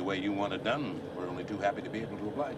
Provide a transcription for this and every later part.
way you want it done, we're only too happy to be able to oblige.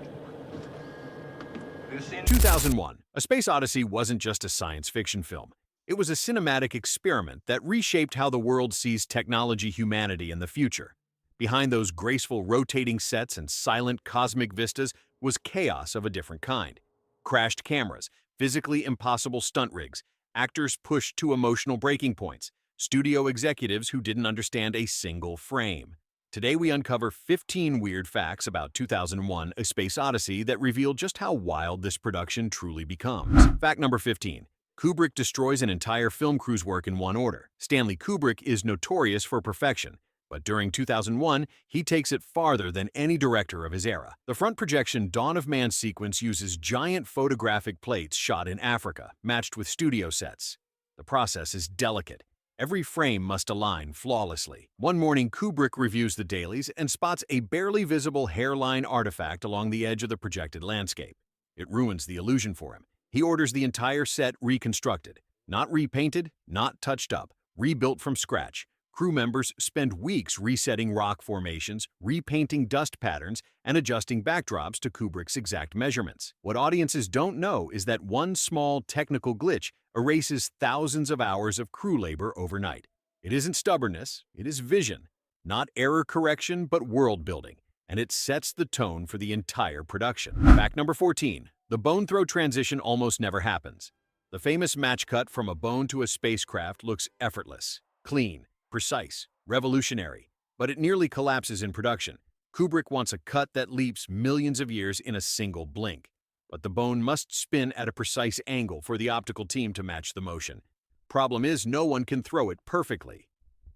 2001, A Space Odyssey wasn't just a science fiction film. It was a cinematic experiment that reshaped how the world sees technology, humanity, and the future. Behind those graceful rotating sets and silent cosmic vistas was chaos of a different kind. Crashed cameras, physically impossible stunt rigs, actors pushed to emotional breaking points, studio executives who didn't understand a single frame. Today we uncover 15 weird facts about 2001: A Space Odyssey that reveal just how wild this production truly becomes. Fact number 15. Kubrick destroys an entire film crew's work in one order. Stanley Kubrick is notorious for perfection, but during 2001, he takes it farther than any director of his era. The front projection Dawn of Man sequence uses giant photographic plates shot in Africa, matched with studio sets. The process is delicate. Every frame must align flawlessly. One morning, Kubrick reviews the dailies and spots a barely visible hairline artifact along the edge of the projected landscape. It ruins the illusion for him. He orders the entire set reconstructed. Not repainted, not touched up, rebuilt from scratch. Crew members spend weeks resetting rock formations, repainting dust patterns, and adjusting backdrops to Kubrick's exact measurements. What audiences don't know is that one small technical glitch erases thousands of hours of crew labor overnight. It isn't stubbornness, it is vision. Not error correction, but world building. And it sets the tone for the entire production. Fact number 14. The bone throw transition almost never happens. The famous match cut from a bone to a spacecraft looks effortless, clean, precise, revolutionary, but it nearly collapses in production. Kubrick wants a cut that leaps millions of years in a single blink. But the bone must spin at a precise angle for the optical team to match the motion. Problem is, no one can throw it perfectly.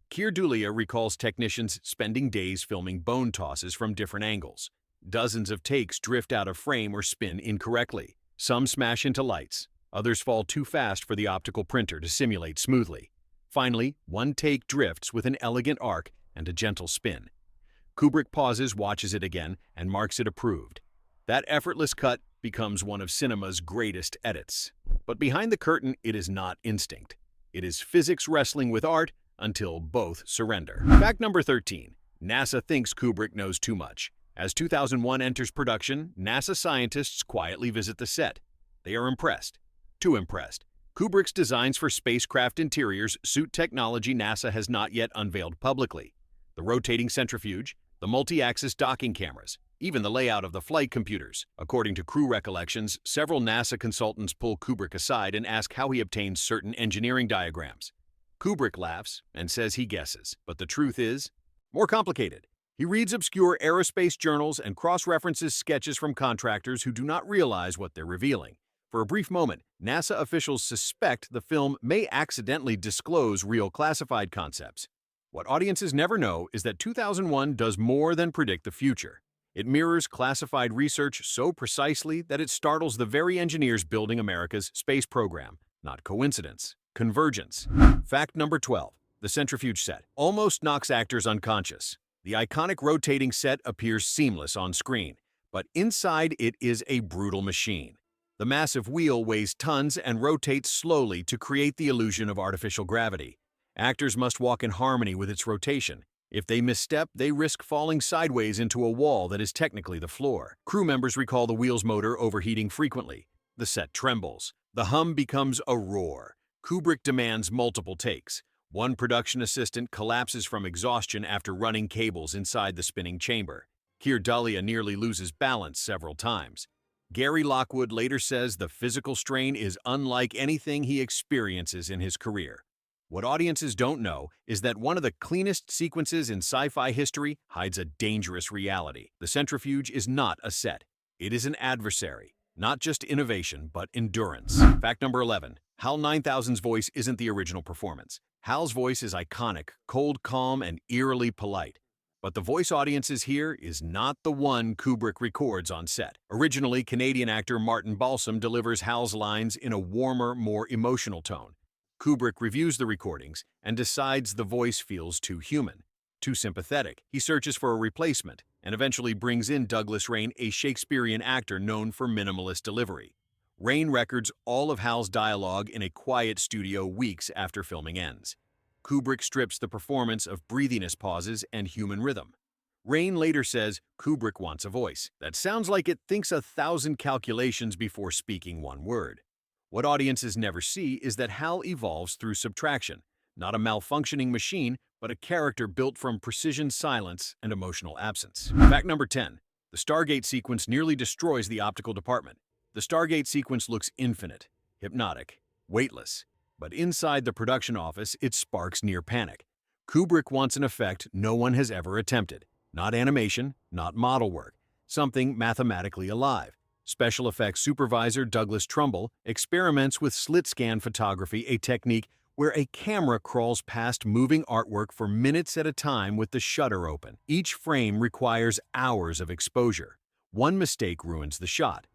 Keir Dullea recalls technicians spending days filming bone tosses from different angles. Dozens of takes drift out of frame or spin incorrectly. Some smash into lights. Others fall too fast for the optical printer to simulate smoothly. Finally, one take drifts with an elegant arc and a gentle spin. Kubrick pauses, watches it again, and marks it approved. That effortless cut becomes one of cinema's greatest edits. But behind the curtain, it is not instinct. It is physics wrestling with art until both surrender. Fact number 13. NASA thinks Kubrick knows too much. As 2001 enters production, NASA scientists quietly visit the set. They are impressed. Too impressed. Kubrick's designs for spacecraft interiors suit technology NASA has not yet unveiled publicly. The rotating centrifuge, the multi-axis docking cameras, even the layout of the flight computers. According to crew recollections, several NASA consultants pull Kubrick aside and ask how he obtains certain engineering diagrams. Kubrick laughs and says he guesses, but the truth is more complicated. He reads obscure aerospace journals and cross-references sketches from contractors who do not realize what they're revealing. For a brief moment, NASA officials suspect the film may accidentally disclose real classified concepts. What audiences never know is that 2001 does more than predict the future. It mirrors classified research so precisely that it startles the very engineers building America's space program. Not coincidence. Convergence. Fact number 12. The centrifuge set almost knocks actors unconscious. The iconic rotating set appears seamless on screen, but inside it is a brutal machine. The massive wheel weighs tons and rotates slowly to create the illusion of artificial gravity. Actors must walk in harmony with its rotation. If they misstep, they risk falling sideways into a wall that is technically the floor. Crew members recall the wheel's motor overheating frequently. The set trembles. The hum becomes a roar. Kubrick demands multiple takes. One production assistant collapses from exhaustion after running cables inside the spinning chamber. Keir Dullea nearly loses balance several times. Gary Lockwood later says the physical strain is unlike anything he experiences in his career. What audiences don't know is that one of the cleanest sequences in sci-fi history hides a dangerous reality. The centrifuge is not a set. It is an adversary. Not just innovation, but endurance. Fact number 11. HAL 9000's voice isn't the original performance. HAL's voice is iconic, cold, calm, and eerily polite. But the voice audiences hear is not the one Kubrick records on set. Originally, Canadian actor Martin Balsam delivers HAL's lines in a warmer, more emotional tone. Kubrick reviews the recordings and decides the voice feels too human, too sympathetic. He searches for a replacement and eventually brings in Douglas Rain, a Shakespearean actor known for minimalist delivery. Rain records all of HAL's dialogue in a quiet studio weeks after filming ends. Kubrick strips the performance of breathiness pauses and human rhythm. Rain later says Kubrick wants a voice that sounds like it thinks 1,000 calculations before speaking one word. What audiences never see is that Hal evolves through subtraction, not a malfunctioning machine, but a character built from precision silence and emotional absence. Fact number 10. The Stargate sequence nearly destroys the optical department. The Stargate sequence looks infinite, hypnotic, weightless, but inside the production office, it sparks near panic. Kubrick wants an effect no one has ever attempted. Not animation, not model work, something mathematically alive. Special effects supervisor Douglas Trumbull experiments with slit-scan photography, a technique where a camera crawls past moving artwork for minutes at a time with the shutter open. Each frame requires hours of exposure. One mistake ruins the shot.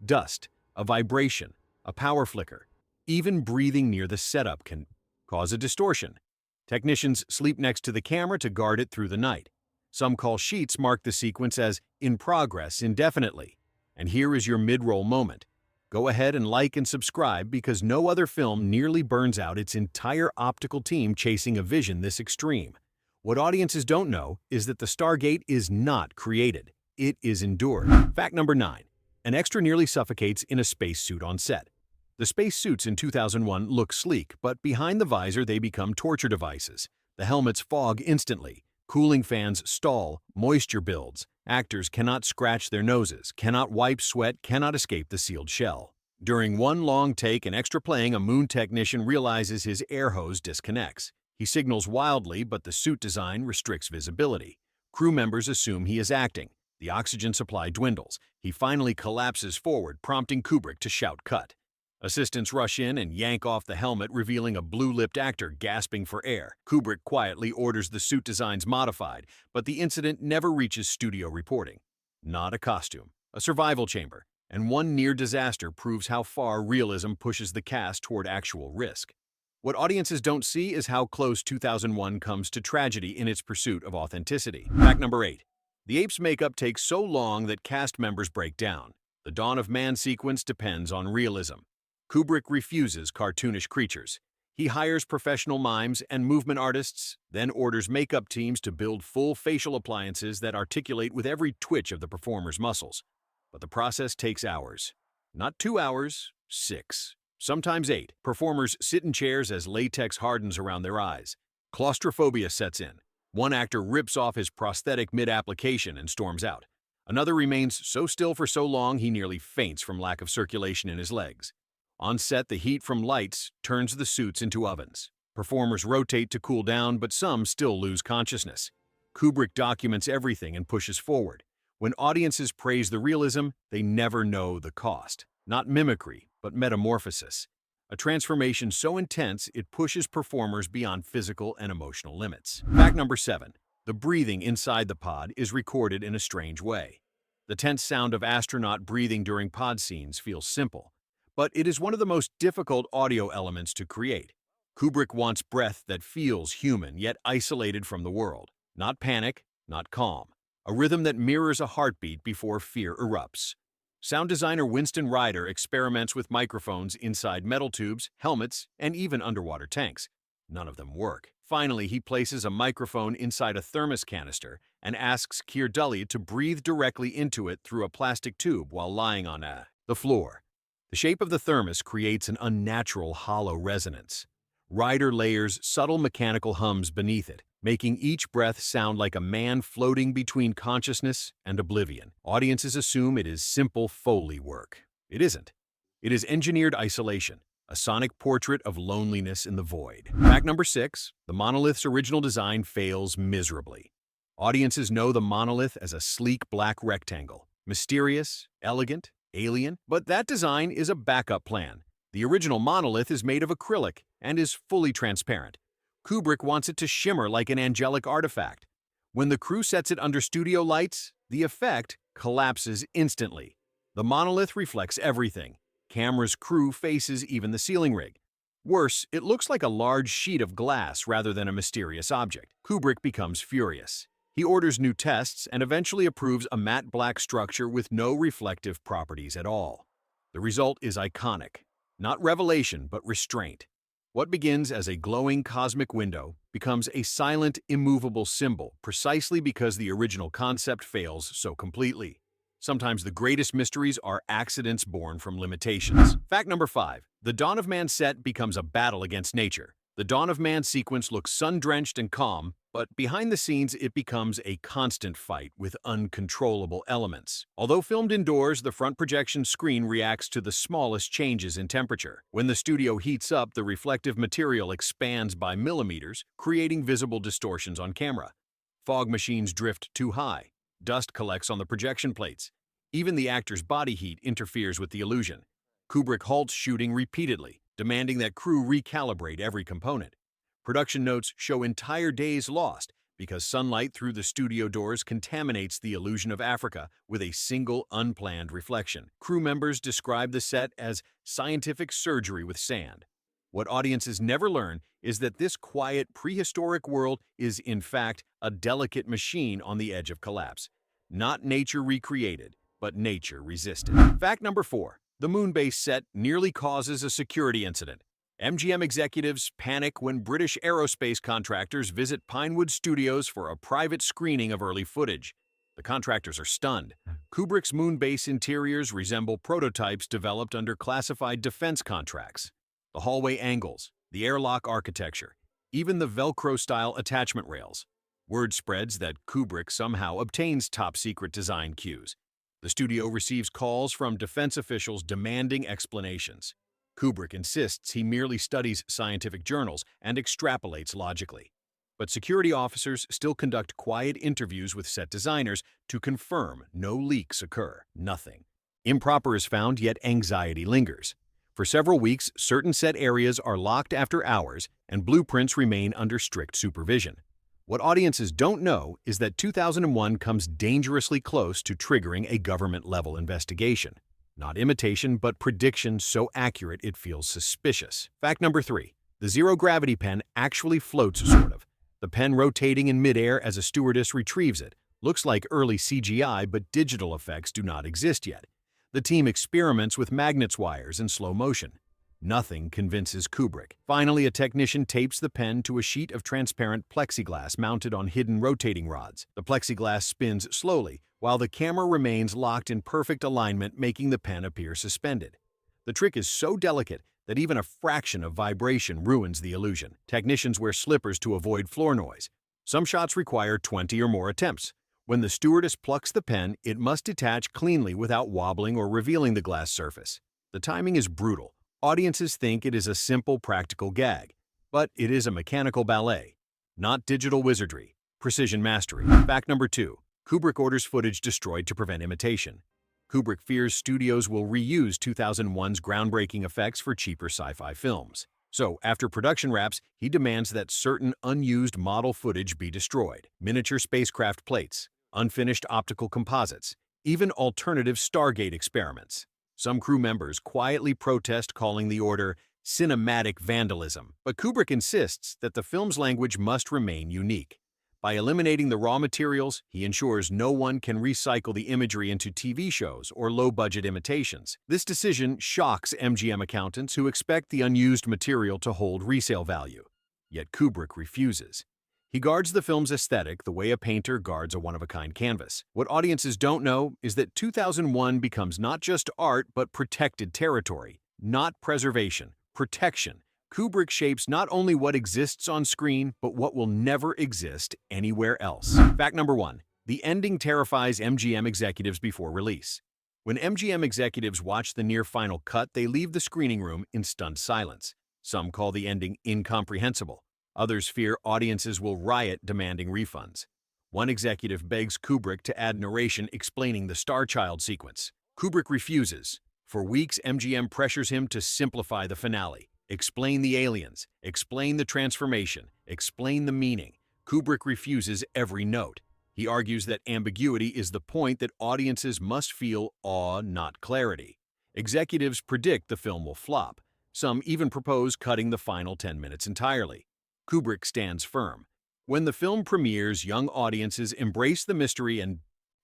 Dust, a vibration, a power flicker. Even breathing near the setup can cause a distortion. Technicians sleep next to the camera to guard it through the night. Some call sheets mark the sequence as in progress indefinitely. And here is your mid-roll moment. Go ahead and like and subscribe because no other film nearly burns out its entire optical team chasing a vision this extreme. What audiences don't know is that the Stargate is not created. It is endured. Fact number 9. An extra nearly suffocates in a spacesuit on set. The spacesuits in 2001 look sleek, but behind the visor they become torture devices. The helmets fog instantly. Cooling fans stall, moisture builds. Actors cannot scratch their noses, cannot wipe sweat, cannot escape the sealed shell. During one long take, an extra playing a moon technician realizes his air hose disconnects. He signals wildly, but the suit design restricts visibility. Crew members assume he is acting. The oxygen supply dwindles. He finally collapses forward, prompting Kubrick to shout cut. Assistants rush in and yank off the helmet, revealing a blue-lipped actor gasping for air. Kubrick quietly orders the suit designs modified, but the incident never reaches studio reporting. Not a costume, a survival chamber, and one near disaster proves how far realism pushes the cast toward actual risk. What audiences don't see is how close 2001 comes to tragedy in its pursuit of authenticity. Fact number 8. The ape's makeup takes so long that cast members break down. The Dawn of Man sequence depends on realism. Kubrick refuses cartoonish creatures. He hires professional mimes and movement artists, then orders makeup teams to build full facial appliances that articulate with every twitch of the performer's muscles. But the process takes hours. Not 2 hours, 6. Sometimes 8. Performers sit in chairs as latex hardens around their eyes. Claustrophobia sets in. One actor rips off his prosthetic mid-application and storms out. Another remains so still for so long he nearly faints from lack of circulation in his legs. On set, the heat from lights turns the suits into ovens. Performers rotate to cool down, but some still lose consciousness. Kubrick documents everything and pushes forward. When audiences praise the realism, they never know the cost. Not mimicry, but metamorphosis. A transformation so intense it pushes performers beyond physical and emotional limits. Fact number 7. The breathing inside the pod is recorded in a strange way. The tense sound of astronaut breathing during pod scenes feels simple, but it is one of the most difficult audio elements to create. Kubrick wants breath that feels human, yet isolated from the world. Not panic, not calm. A rhythm that mirrors a heartbeat before fear erupts. Sound designer Winston Ryder experiments with microphones inside metal tubes, helmets, and even underwater tanks. None of them work. Finally, he places a microphone inside a thermos canister and asks Keir Dullea to breathe directly into it through a plastic tube while lying on the floor. The shape of the thermos creates an unnatural hollow resonance. Ryder layers subtle mechanical hums beneath it, making each breath sound like a man floating between consciousness and oblivion. Audiences assume it is simple Foley work. It isn't. It is engineered isolation, a sonic portrait of loneliness in the void. Fact number 6. The monolith's original design fails miserably. Audiences know the monolith as a sleek black rectangle, mysterious, elegant, alien, but that design is a backup plan. The original monolith is made of acrylic and is fully transparent. Kubrick wants it to shimmer like an angelic artifact. When the crew sets it under studio lights, the effect collapses instantly. The monolith reflects everything: cameras, crew, faces, even the ceiling rig. Worse, it looks like a large sheet of glass rather than a mysterious object. Kubrick becomes furious. He orders new tests and eventually approves a matte black structure with no reflective properties at all. The result is iconic. Not revelation, but restraint. What begins as a glowing cosmic window becomes a silent, immovable symbol precisely because the original concept fails so completely. Sometimes the greatest mysteries are accidents born from limitations. Fact number 5. The Dawn of Man set becomes a battle against nature. The Dawn of Man sequence looks sun-drenched and calm, but behind the scenes it becomes a constant fight with uncontrollable elements. Although filmed indoors, the front projection screen reacts to the smallest changes in temperature. When the studio heats up, the reflective material expands by millimeters, creating visible distortions on camera. Fog machines drift too high. Dust collects on the projection plates. Even the actor's body heat interferes with the illusion. Kubrick halts shooting repeatedly, demanding that crew recalibrate every component. Production notes show entire days lost because sunlight through the studio doors contaminates the illusion of Africa with a single unplanned reflection. Crew members describe the set as scientific surgery with sand. What audiences never learn is that this quiet, prehistoric world is, in fact, a delicate machine on the edge of collapse. Not nature recreated, but nature resisted. Fact number 4. The moon base set nearly causes a security incident. MGM executives panic when British aerospace contractors visit Pinewood Studios for a private screening of early footage. The contractors are stunned. Kubrick's moon base interiors resemble prototypes developed under classified defense contracts. The hallway angles, the airlock architecture, even the Velcro-style attachment rails. Word spreads that Kubrick somehow obtains top-secret design cues. The studio receives calls from defense officials demanding explanations. Kubrick insists he merely studies scientific journals and extrapolates logically. But security officers still conduct quiet interviews with set designers to confirm no leaks occur. Nothing improper is found, yet anxiety lingers. For several weeks, certain set areas are locked after hours, and blueprints remain under strict supervision. What audiences don't know is that 2001 comes dangerously close to triggering a government-level investigation. Not imitation, but prediction so accurate it feels suspicious. Fact number 3. The zero-gravity pen actually floats, sort of. The pen rotating in midair as a stewardess retrieves it. Looks like early CGI, but digital effects do not exist yet. The team experiments with magnets wires in slow motion. Nothing convinces Kubrick. Finally, a technician tapes the pen to a sheet of transparent plexiglass mounted on hidden rotating rods. The plexiglass spins slowly, while the camera remains locked in perfect alignment, making the pen appear suspended. The trick is so delicate that even a fraction of vibration ruins the illusion. Technicians wear slippers to avoid floor noise. Some shots require 20 or more attempts. When the stewardess plucks the pen, it must detach cleanly without wobbling or revealing the glass surface. The timing is brutal. Audiences think it is a simple practical gag, but it is a mechanical ballet, not digital wizardry, precision mastery. Fact number 2. Kubrick orders footage destroyed to prevent imitation. Kubrick fears studios will reuse 2001's groundbreaking effects for cheaper sci-fi films. So, after production wraps, he demands that certain unused model footage be destroyed. Miniature spacecraft plates, unfinished optical composites, even alternative Stargate experiments. Some crew members quietly protest, calling the order cinematic vandalism. But Kubrick insists that the film's language must remain unique. By eliminating the raw materials, he ensures no one can recycle the imagery into TV shows or low-budget imitations. This decision shocks MGM accountants who expect the unused material to hold resale value. Yet Kubrick refuses. He guards the film's aesthetic the way a painter guards a one-of-a-kind canvas. What audiences don't know is that 2001 becomes not just art but protected territory, not preservation, protection. Kubrick shapes not only what exists on screen, but what will never exist anywhere else. Fact number 1. The ending terrifies MGM executives before release. When MGM executives watch the near-final cut, they leave the screening room in stunned silence. Some call the ending incomprehensible. Others fear audiences will riot, demanding refunds. One executive begs Kubrick to add narration explaining the Star Child sequence. Kubrick refuses. For weeks, MGM pressures him to simplify the finale. Explain the aliens, explain the transformation, explain the meaning. Kubrick refuses every note. He argues that ambiguity is the point, that audiences must feel awe, not clarity. Executives predict the film will flop. Some even propose cutting the final 10 minutes entirely. Kubrick stands firm. When the film premieres, young audiences embrace the mystery, and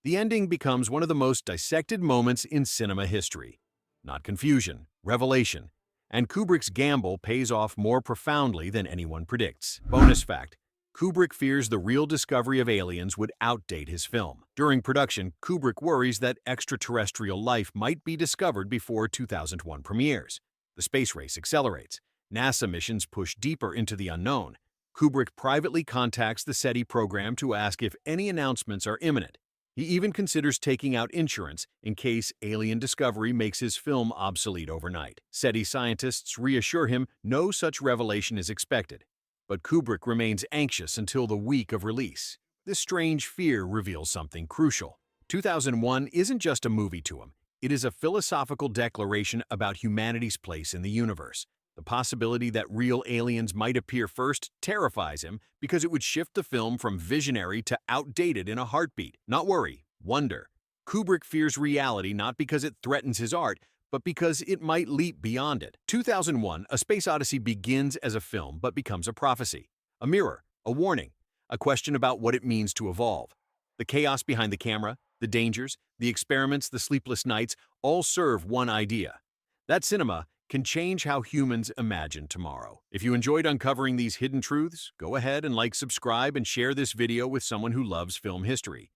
the ending becomes one of the most dissected moments in cinema history. Not confusion, revelation. And Kubrick's gamble pays off more profoundly than anyone predicts. Bonus fact: Kubrick fears the real discovery of aliens would outdate his film. During production, Kubrick worries that extraterrestrial life might be discovered before 2001 premieres. The space race accelerates. NASA missions push deeper into the unknown. Kubrick privately contacts the SETI program to ask if any announcements are imminent. He even considers taking out insurance in case alien discovery makes his film obsolete overnight. SETI scientists reassure him no such revelation is expected. But Kubrick remains anxious until the week of release. This strange fear reveals something crucial. 2001 isn't just a movie to him. It is a philosophical declaration about humanity's place in the universe. The possibility that real aliens might appear first terrifies him because it would shift the film from visionary to outdated in a heartbeat. Not worry, wonder. Kubrick fears reality not because it threatens his art, but because it might leap beyond it. 2001, A Space Odyssey begins as a film but becomes a prophecy, a mirror, a warning, a question about what it means to evolve. The chaos behind the camera, the dangers, the experiments, the sleepless nights, all serve one idea. That cinema can change how humans imagine tomorrow. If you enjoyed uncovering these hidden truths, go ahead and subscribe, and share this video with someone who loves film history.